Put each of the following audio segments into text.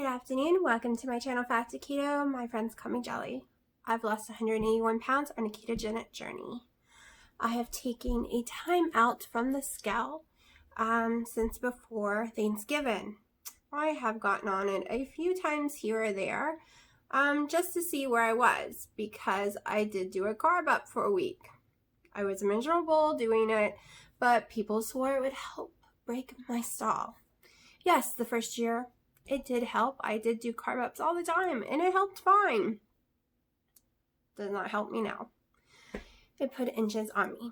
afternoon. Welcome to my channel, Fat to Keto. My friends call me Jelly. I've lost 181 pounds on a ketogenic journey. I have taken a time out from the scale since before Thanksgiving. I have gotten on it a few times here or there just to see where I was, because I did do a carb up for a week. I was miserable doing it, but people swore it would help break my stall. Yes, the first year it did help. I did do carb ups all the time, and it helped fine. Does not help me now. It put inches on me.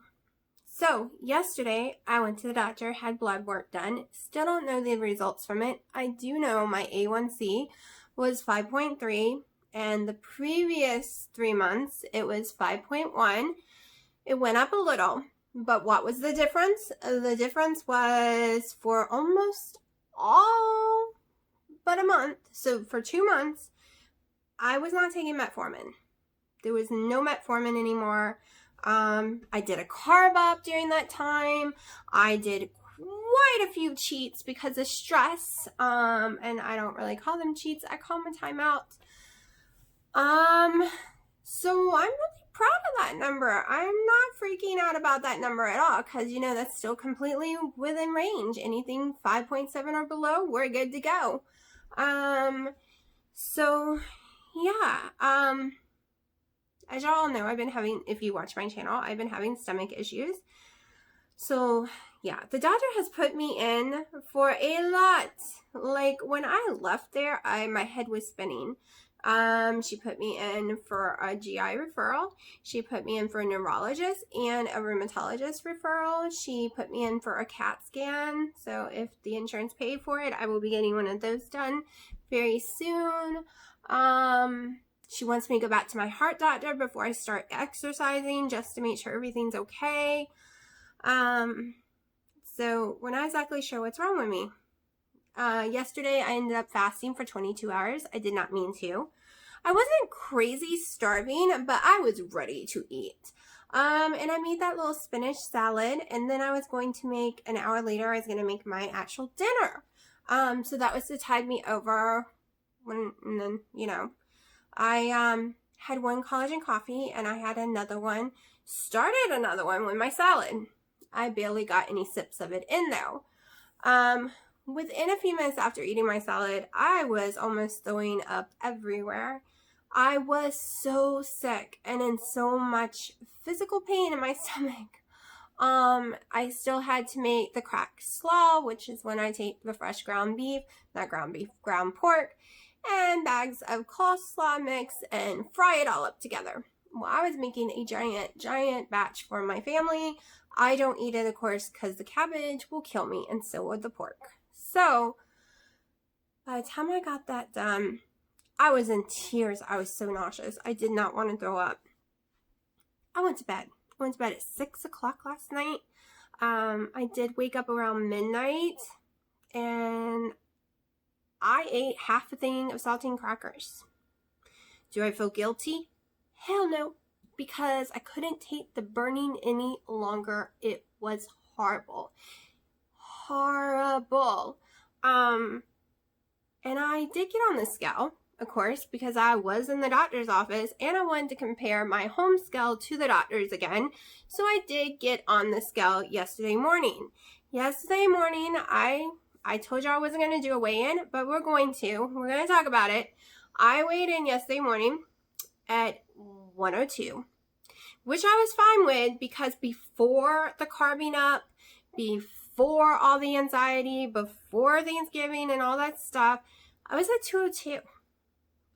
So yesterday I went to the doctor, had blood work done. Still don't know the results from it. I do know my A1C was 5.3, and the previous 3 months it was 5.1. It went up a little, but what was the difference? The difference was for almost all but a month. So for 2 months, I was not taking metformin. There was no metformin anymore. I did a carb up during that time. I did quite a few cheats because of stress. And I don't really call them cheats. I call them a timeout. So I'm really proud of that number. I'm not freaking out about that number at all, because you know that's still completely within range. Anything 5.7 or below, we're good to go. So yeah, as y'all know, I've been having, if you watch my channel, I've been having stomach issues. So yeah, the doctor has put me in for a lot. Like when I left there, my head was spinning. She put me in for a GI referral. She put me in for a neurologist and a rheumatologist referral. She put me in for a CAT scan. So if the insurance paid for it, I will be getting one of those done very soon. She wants me to go back to my heart doctor before I start exercising, just to make sure everything's okay. So we're not exactly sure what's wrong with me. Yesterday I ended up fasting for 22 hours. I did not mean to. I wasn't crazy starving, but I was ready to eat. And I made that little spinach salad, and then I was going to make, an hour later, I was going to make my actual dinner. So that was to tide me over and then, you know, I had one collagen coffee, and I had another one, started another one with my salad. I barely got any sips of it in though. Within a few minutes after eating my salad, I was almost throwing up everywhere. I was so sick and in so much physical pain in my stomach. I still had to make the cracked slaw, which is when I take the fresh ground pork, and bags of coleslaw mix and fry it all up together. Well, I was making a giant batch for my family. I don't eat it, of course, because the cabbage will kill me, and so would the pork. So by the time I got that done, I was in tears. I was so nauseous. I did not want to throw up. I went to bed. I went to bed at 6 o'clock last night. I did wake up around midnight, and I ate half a thing of saltine crackers. Do I feel guilty? Hell no, because I couldn't take the burning any longer. It was horrible. Horrible. And I did get on the scale, of course, because I was in the doctor's office and I wanted to compare my home scale to the doctor's again. So I did get on the scale yesterday morning. Yesterday morning, I told you I wasn't going to do a weigh-in, but we're going to. We're going to talk about it. I weighed in yesterday morning at 102, which I was fine with, because before the carbing up, before all the anxiety, before Thanksgiving and all that stuff, I was at 202.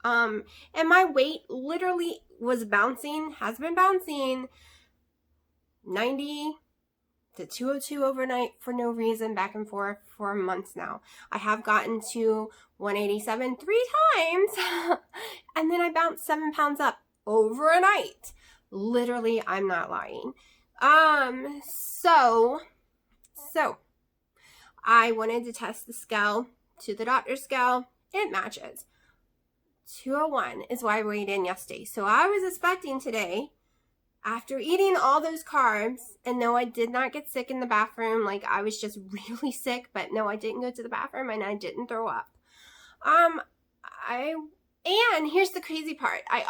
And my weight literally was bouncing, has been bouncing 90 to 202 overnight for no reason, back and forth for months now. I have gotten to 187 3 times, and then I bounced 7 pounds up overnight. Literally, I'm not lying. So I wanted to test the scale to the doctor's scale. It matches. 201 is why I weighed in yesterday. So I was expecting today, after eating all those carbs, and no, I did not get sick in the bathroom. Like, I was just really sick, but no, I didn't go to the bathroom and I didn't throw up. And here's the crazy part. I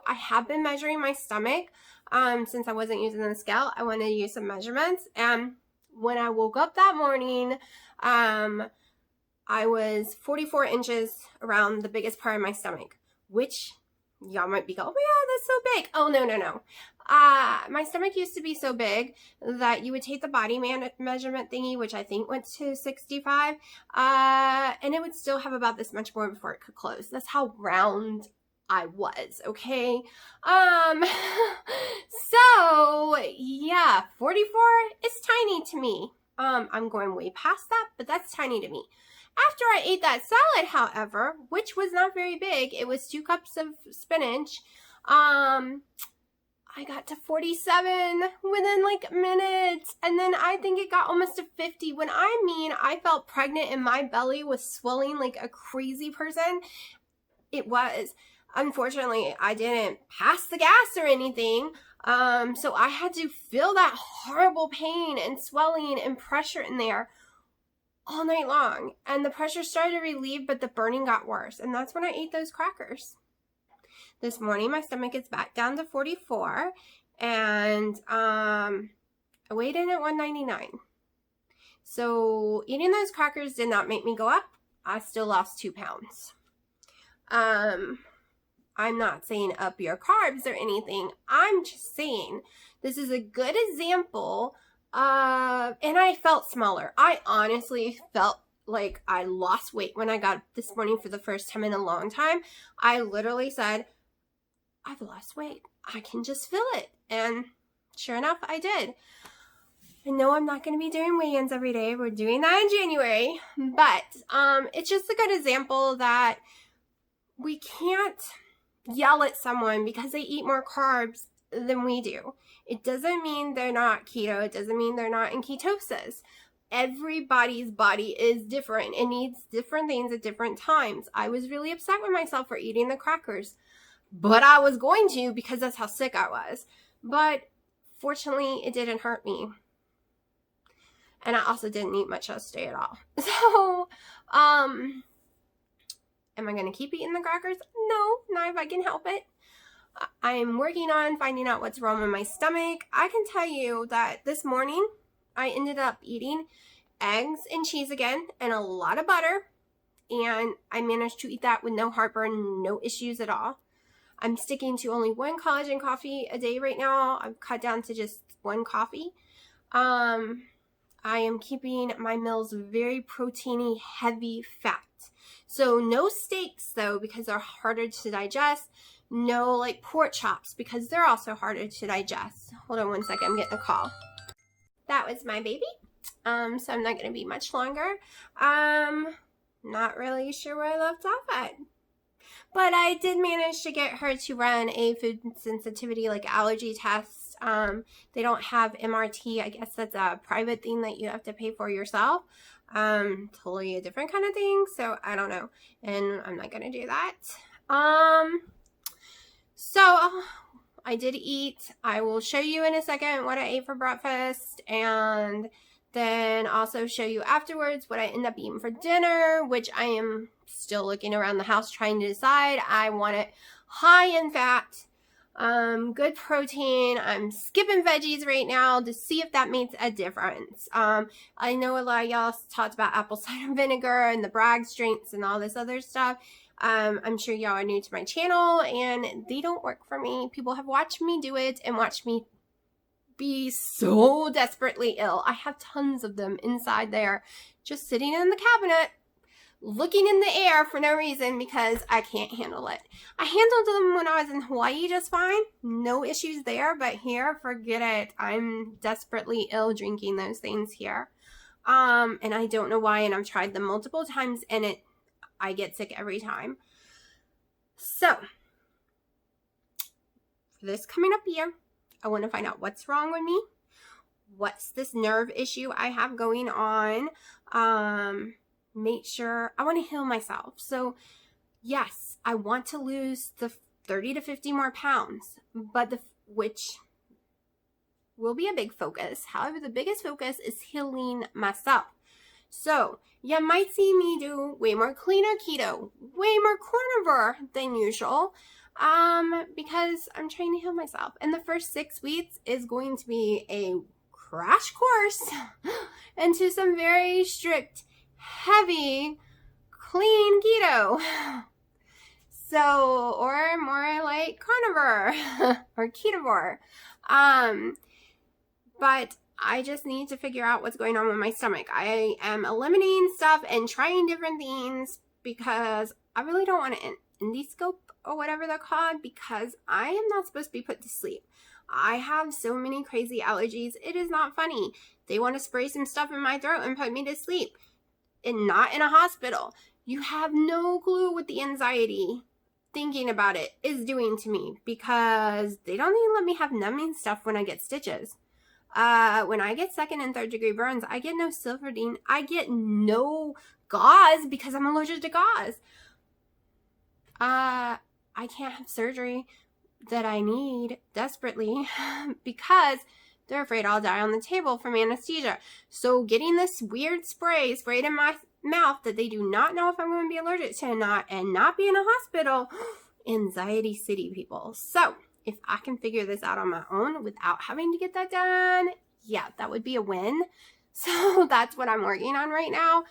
have been measuring my stomach. Since I wasn't using the scale, I wanted to use some measurements. And when I woke up that morning, I was 44 inches around the biggest part of my stomach, which y'all might be going, oh yeah, that's so big. Oh, no. My stomach used to be so big that you would take the body measurement thingy, which I think went to 65, and it would still have about this much more before it could close. That's how round I was, okay? So yeah, 44 is tiny to me. I'm going way past that, but that's tiny to me. After I ate that salad, however, which was not very big, it was 2 cups of spinach, I got to 47 within like minutes, and then I think it got almost to 50. When I mean I felt pregnant and my belly was swelling like a crazy person, it was. Unfortunately, I didn't pass the gas or anything, so I had to feel that horrible pain and swelling and pressure in there all night long, and the pressure started to relieve, but the burning got worse, and that's when I ate those crackers. This morning, my stomach is back down to 44, and I weighed in at 199. So eating those crackers did not make me go up. I still lost 2 pounds. I'm not saying up your carbs or anything. I'm just saying this is a good example of, and I felt smaller. I honestly felt like I lost weight when I got up this morning for the first time in a long time. I literally said, I've lost weight. I can just feel it. And sure enough, I did. I know I'm not going to be doing weigh-ins every day. We're doing that in January. But it's just a good example that we can't yell at someone because they eat more carbs than we do. It doesn't mean they're not keto. It doesn't mean they're not in ketosis. Everybody's body is different. It needs different things at different times. I was really upset with myself for eating the crackers, but I was going to because that's how sick I was. But fortunately, it didn't hurt me. And I also didn't eat much yesterday at all. So, am I going to keep eating the crackers? No, not if I can help it. I'm working on finding out what's wrong with my stomach. I can tell you that this morning, I ended up eating eggs and cheese again and a lot of butter. And I managed to eat that with no heartburn, no issues at all. I'm sticking to only 1 collagen coffee a day right now. I've cut down to just 1 coffee. I am keeping my meals very proteiny, heavy fat. So no steaks though, because they're harder to digest. No like pork chops because they're also harder to digest. Hold on 1 second, I'm getting a call. That was my baby. So I'm not going to be much longer. Not really sure where I left off at. But I did manage to get her to run a food sensitivity like allergy test. They don't have MRT. I guess that's a private thing that you have to pay for yourself. Totally a different kind of thing. So I don't know. And I'm not going to do that. So I did eat. I will show you in a second what I ate for breakfast. And then also show you afterwards what I end up eating for dinner, which I am still looking around the house trying to decide. I want it high in fat, good protein. I'm skipping veggies right now to see if that makes a difference. I know a lot of y'all talked about apple cider vinegar and the Bragg's drinks and all this other stuff. I'm sure y'all are new to my channel and they don't work for me. People have watched me do it and watched me be so desperately ill. I have tons of them inside there just sitting in the cabinet looking in the air for no reason because I can't handle it. I handled them when I was in Hawaii just fine. No issues there, but here, forget it. I'm desperately ill drinking those things here. And I don't know why, and I've tried them multiple times and I get sick every time. So, for this coming up year, I want to find out what's wrong with me. What's this nerve issue I have going on? Make sure I want to heal myself. So yes, I want to lose the 30 to 50 more pounds, but which will be a big focus. However, the biggest focus is healing myself. So you might see me do way more cleaner keto, way more carnivore than usual, because I'm trying to heal myself. And the first 6 weeks is going to be a crash course into some very strict, heavy, clean keto. So, or more like carnivore or ketovore. But I just need to figure out what's going on with my stomach. I am eliminating stuff and trying different things because I really don't want an endoscope or whatever they're called, because I am not supposed to be put to sleep. I have so many crazy allergies. It is not funny. They want to spray some stuff in my throat and put me to sleep, and not in a hospital. You have no clue what the anxiety thinking about it is doing to me, because they don't even let me have numbing stuff when I get stitches. When I get 2nd and 3rd degree burns, I get no Silverdene. I get no gauze because I'm allergic to gauze. I can't have surgery that I need desperately because they're afraid I'll die on the table from anesthesia. So getting this weird spray sprayed in my mouth that they do not know if I'm going to be allergic to or not, and not be in a hospital, anxiety city, people. So if I can figure this out on my own without having to get that done, yeah, that would be a win. So that's what I'm working on right now.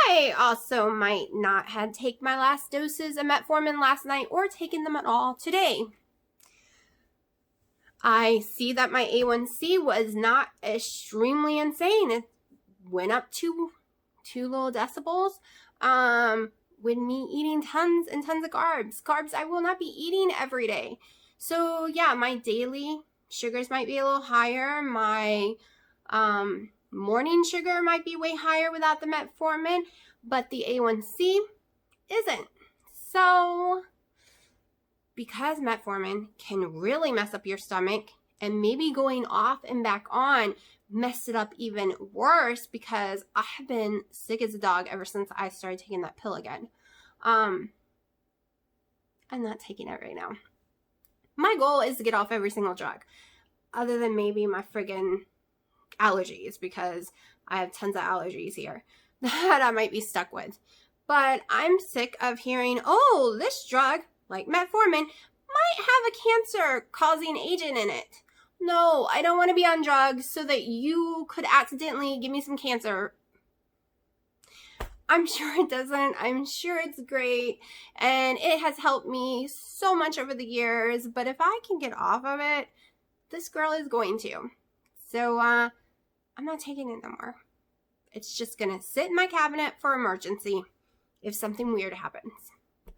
I also might not have taken my last doses of metformin last night or taken them at all today. I see that my A1C was not extremely insane. It went up 2 little decibels. With me eating tons and tons of carbs. Carbs I will not be eating every day. So yeah, my daily sugars might be a little higher. My morning sugar might be way higher without the metformin, but the A1C isn't. So because metformin can really mess up your stomach, and maybe going off and back on messed it up even worse, because I have been sick as a dog ever since I started taking that pill again. I'm not taking it right now. My goal is to get off every single drug, other than maybe my friggin' allergies, because I have tons of allergies here that I might be stuck with. But I'm sick of hearing, oh, this drug, like metformin, might have a cancer-causing agent in it. No, I don't want to be on drugs so that you could accidentally give me some cancer. I'm sure it doesn't. I'm sure it's great, and it has helped me so much over the years, but if I can get off of it, this girl is going to. So, I'm not taking it no more. It's just going to sit in my cabinet for emergency if something weird happens.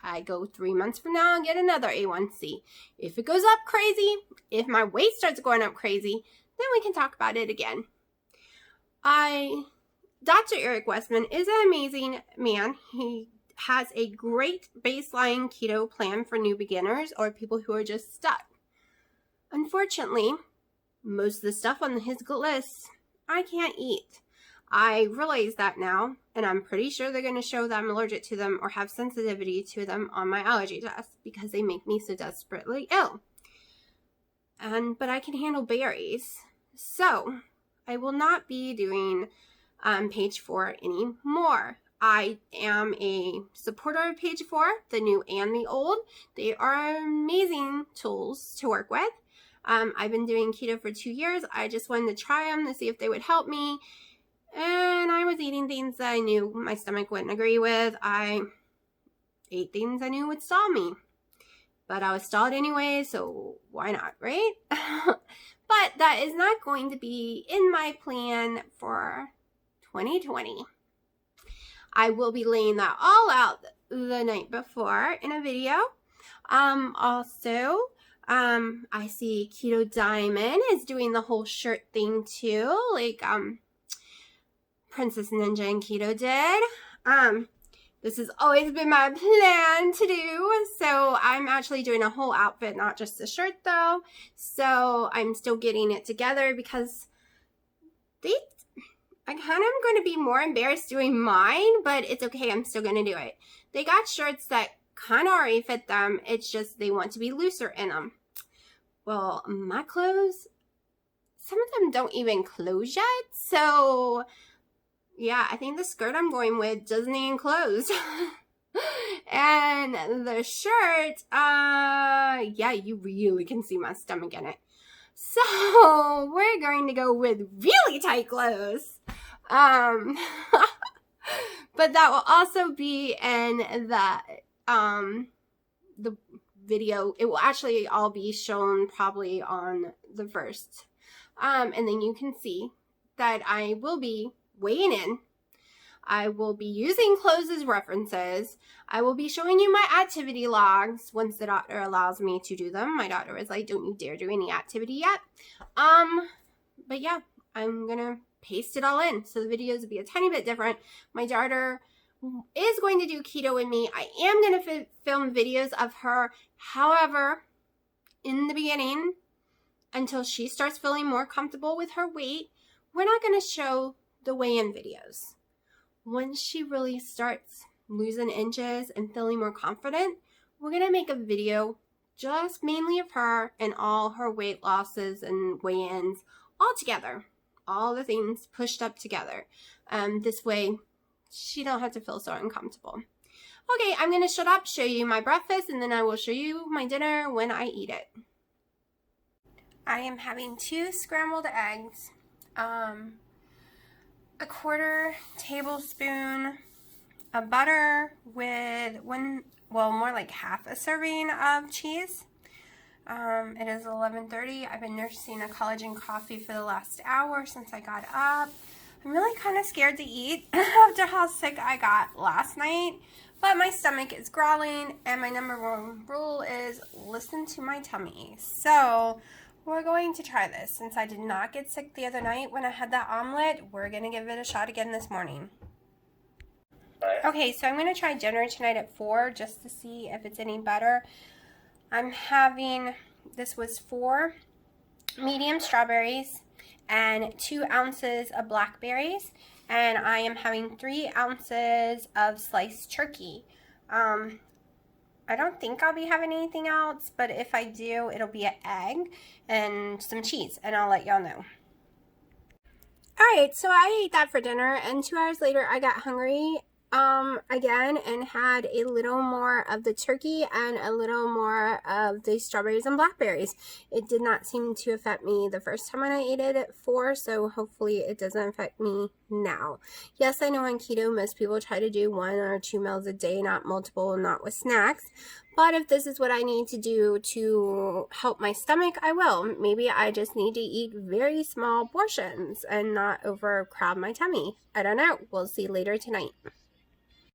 I go 3 months from now and get another A1C. If it goes up crazy, if my weight starts going up crazy, then we can talk about it again. Dr. Eric Westman is an amazing man. He has a great baseline keto plan for new beginners or people who are just stuck. Unfortunately, most of the stuff on his list I can't eat. I realize that now, and I'm pretty sure they're going to show that I'm allergic to them or have sensitivity to them on my allergy test, because they make me so desperately ill. But I can handle berries. So I will not be doing page 4 anymore. I am a supporter of page 4, the new and the old. They are amazing tools to work with. I've been doing keto for 2 years. I just wanted to try them to see if they would help me. And I was eating things that I knew my stomach wouldn't agree with. I ate things I knew would stall me. But I was stalled anyway, so why not, right? But that is not going to be in my plan for 2020. I will be laying that all out the night before in a video. Also, I see Keto Diamond is doing the whole shirt thing too, like Princess Ninja and Keto did. This has always been my plan to do, so I'm actually doing a whole outfit, not just the shirt though. So I'm still getting it together because I kind of am going to be more embarrassed doing mine, but it's okay, I'm still going to do it. They got shirts that kind of already fit them, it's just they want to be looser in them. Well, my clothes, some of them don't even close yet, so Yeah, I think the skirt I'm going with doesn't even close. And the shirt, yeah, you really can see my stomach in it. So we're going to go with really tight clothes. But that will also be in the video. It will actually all be shown probably on the first. And then you can see that I will be weighing in. I will be using clothes as references. I will be showing you my activity logs once the doctor allows me to do them. My doctor was like, don't you dare do any activity yet. But yeah, I'm gonna paste it all in. So the videos will be a tiny bit different. My daughter is going to do keto with me. I am gonna film videos of her. However, in the beginning, until she starts feeling more comfortable with her weight, we're not gonna show the weigh-in videos. Once she really starts losing inches and feeling more confident, we're going to make a video just mainly of her and all her weight losses and weigh-ins all together. All the things pushed up together. This way, she don't have to feel so uncomfortable. Okay, I'm going to shut up, show you my breakfast, and then I will show you my dinner when I eat it. I am having 2 scrambled eggs. A 1/4 tablespoon of butter with more like half a serving of cheese. It is 11:30. I've been nursing a collagen coffee for the last hour since I got up. I'm really kind of scared to eat after how sick I got last night, but my stomach is growling, and my number 1 rule is listen to my tummy. So we're going to try this. Since I did not get sick the other night when I had that omelet, we're going to give it a shot again this morning. Okay, so I'm going to try dinner tonight at 4 just to see if it's any better. I'm having, this was 4 medium strawberries and 2 ounces of blackberries, and I am having 3 ounces of sliced turkey. I don't think I'll be having anything else, but if I do, it'll be an egg and some cheese, and I'll let y'all know. Alright, so I ate that for dinner, and 2 hours later I got hungry again and had a little more of the turkey and a little more of the strawberries and blackberries. It did not seem to affect me the first time when I ate it at 4, so hopefully it doesn't affect me now. Yes, I know on keto most people try to do 1 or 2 meals a day, not multiple, not with snacks. But if this is what I need to do to help my stomach, I will. Maybe I just need to eat very small portions and not overcrowd my tummy. I don't know. We'll see later tonight.